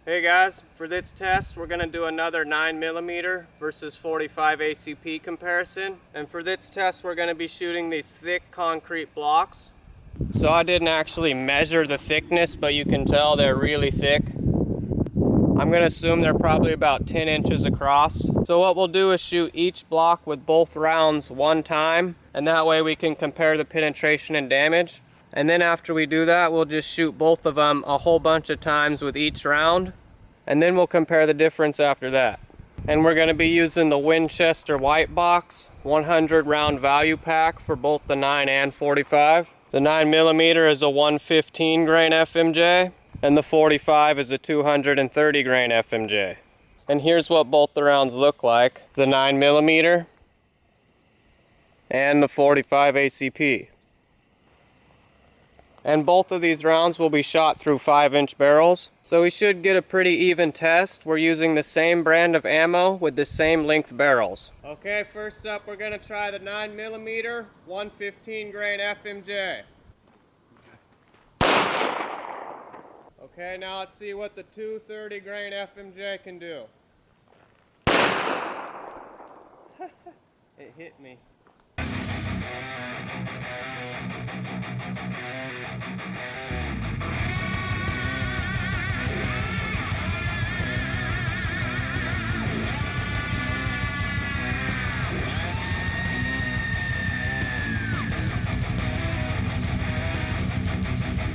Hey guys, for this test we're going to do another 9mm versus 45 ACP comparison. And for this test we're going to be shooting these thick concrete blocks. So I didn't actually measure the thickness, but you can tell they're really thick. I'm going to assume they're probably about 10 inches across. So what we'll do is shoot each block with both rounds one time, and that way we can compare the penetration and damage. And then after we do that, we'll just shoot both of them a whole bunch of times with each round, and then we'll compare the difference after that. And we're going to be using the Winchester White Box 100 round value pack for both the 9 and 45. The 9mm is a 115 grain FMJ, and the 45 is a 230 grain FMJ. And here's what both the rounds look like: the 9mm and the 45 ACP. And both of these rounds will be shot through 5-inch barrels, so we should get a pretty even test. We're using the same brand of ammo with the same length barrels. Okay, first up we're going to try the 9mm 115 grain FMJ. Okay, now let's see what the 230 grain FMJ can do. It hit me.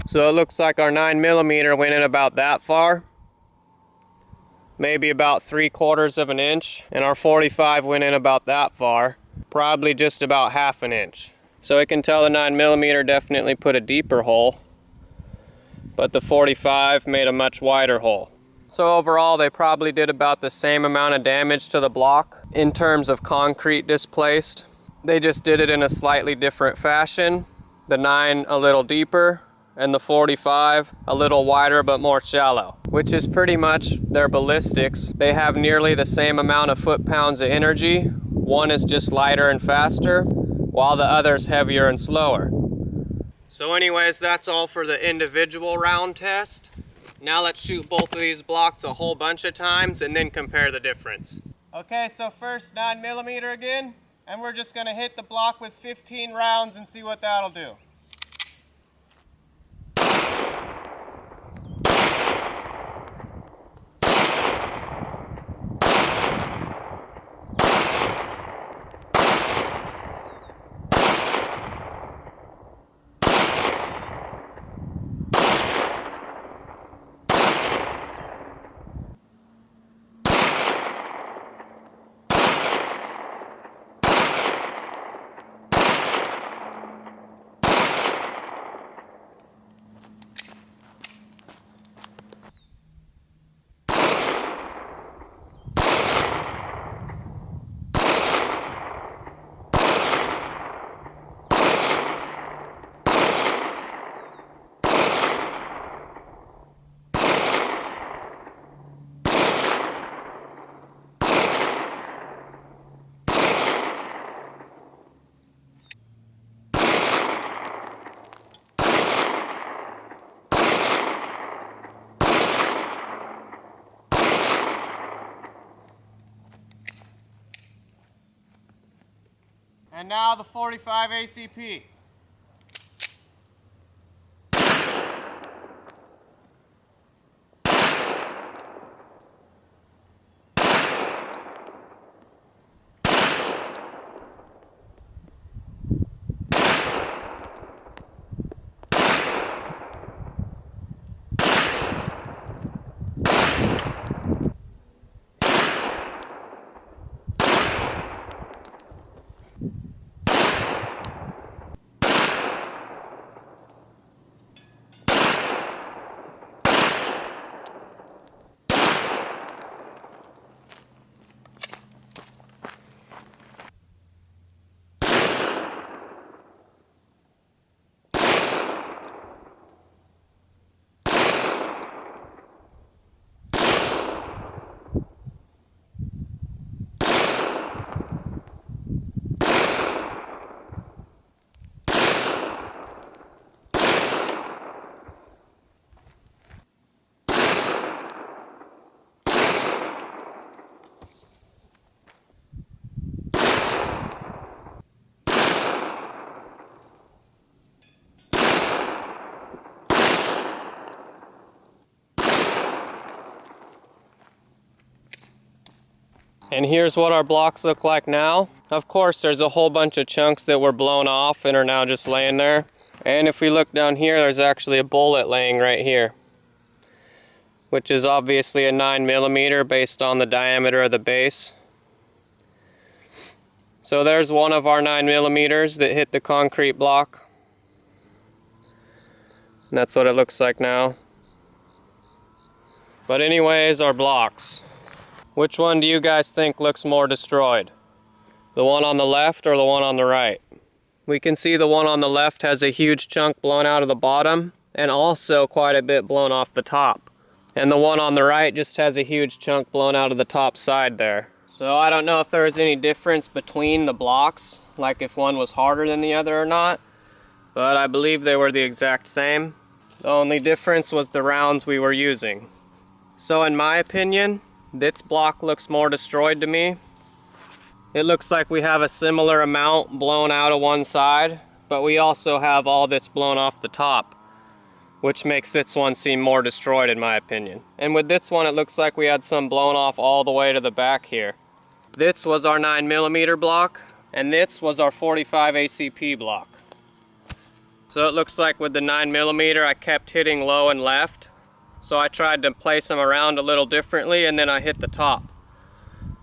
So it looks like our 9mm went in about that far, maybe about 3/4 of an inch, and our 45 went in about that far, probably just about 1/2 inch. So I can tell the 9mm definitely put a deeper hole, but the 45 made a much wider hole. So overall they probably did about the same amount of damage to the block in terms of concrete displaced. They just did it in a slightly different fashion. The 9 a little deeper, and the 45 a little wider but more shallow, which is pretty much their ballistics. They have nearly the same amount of foot-pounds of energy. One is just lighter and faster, while the other's heavier and slower. So anyways, that's all for the individual round test. Now let's shoot both of these blocks a whole bunch of times and then compare the difference. Okay, so first 9mm again, and we're just gonna hit the block with 15 rounds and see what that'll do. And now the 45 ACP. And here's what our blocks look like now. Of course, there's a whole bunch of chunks that were blown off and are now just laying there. And if we look down here, there's actually a bullet laying right here, which is obviously a 9mm based on the diameter of the base. So there's one of our 9mm that hit the concrete block. And that's what it looks like now. But anyways, our blocks. Which one do you guys think looks more destroyed? The one on the left or the one on the right? We can see the one on the left has a huge chunk blown out of the bottom and also quite a bit blown off the top. And the one on the right just has a huge chunk blown out of the top side there. So I don't know if there was any difference between the blocks, like if one was harder than the other or not, but I believe they were the exact same. The only difference was the rounds we were using. So in my opinion, this block looks more destroyed to me. It looks like we have a similar amount blown out of one side, but we also have all this blown off the top, which makes this one seem more destroyed in my opinion. And with this one, it looks like we had some blown off all the way to the back here. This was our 9mm block, and this was our 45 ACP block. So it looks like with the 9mm, I kept hitting low and left. So I tried to place them around a little differently, and then I hit the top.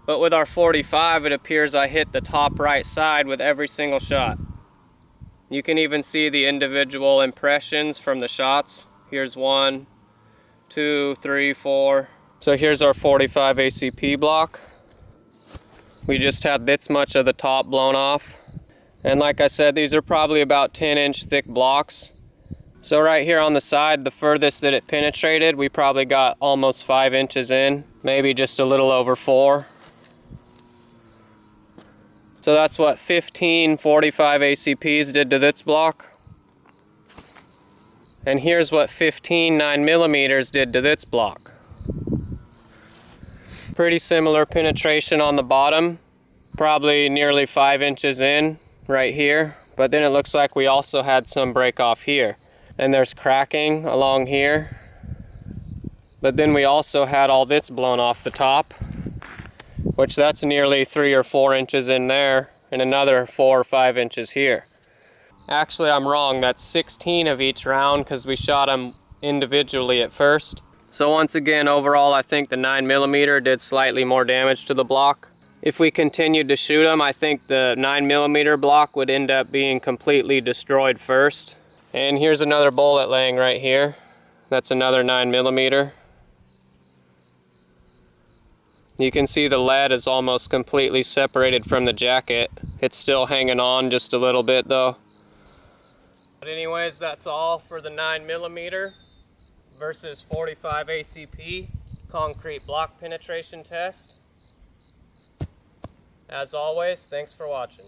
But with our 45, it appears I hit the top right side with every single shot. You can even see the individual impressions from the shots. Here's 1, 2, 3, 4. So here's our 45 ACP block. We just had this much of the top blown off. And like I said, these are probably about 10-inch thick blocks. So right here on the side, the furthest that it penetrated, we probably got almost 5 inches in, maybe just a little over 4. So that's what 15 45 ACPs did to this block. And here's what 15 9mm did to this block. Pretty similar penetration on the bottom, probably nearly 5 inches in right here. But then it looks like we also had some break off here. And there's cracking along here. But then we also had all this blown off the top, which that's nearly 3 or 4 inches in there, and another 4 or 5 inches here. Actually, I'm wrong. That's 16 of each round because we shot them individually at first. So once again, overall, I think the 9mm did slightly more damage to the block. If we continued to shoot them, I think the 9mm block would end up being completely destroyed first. And here's another bullet laying right here. That's another 9mm. You can see the lead is almost completely separated from the jacket. It's still hanging on just a little bit though. But anyways, that's all for the 9mm versus 45 ACP concrete block penetration test. As always, thanks for watching.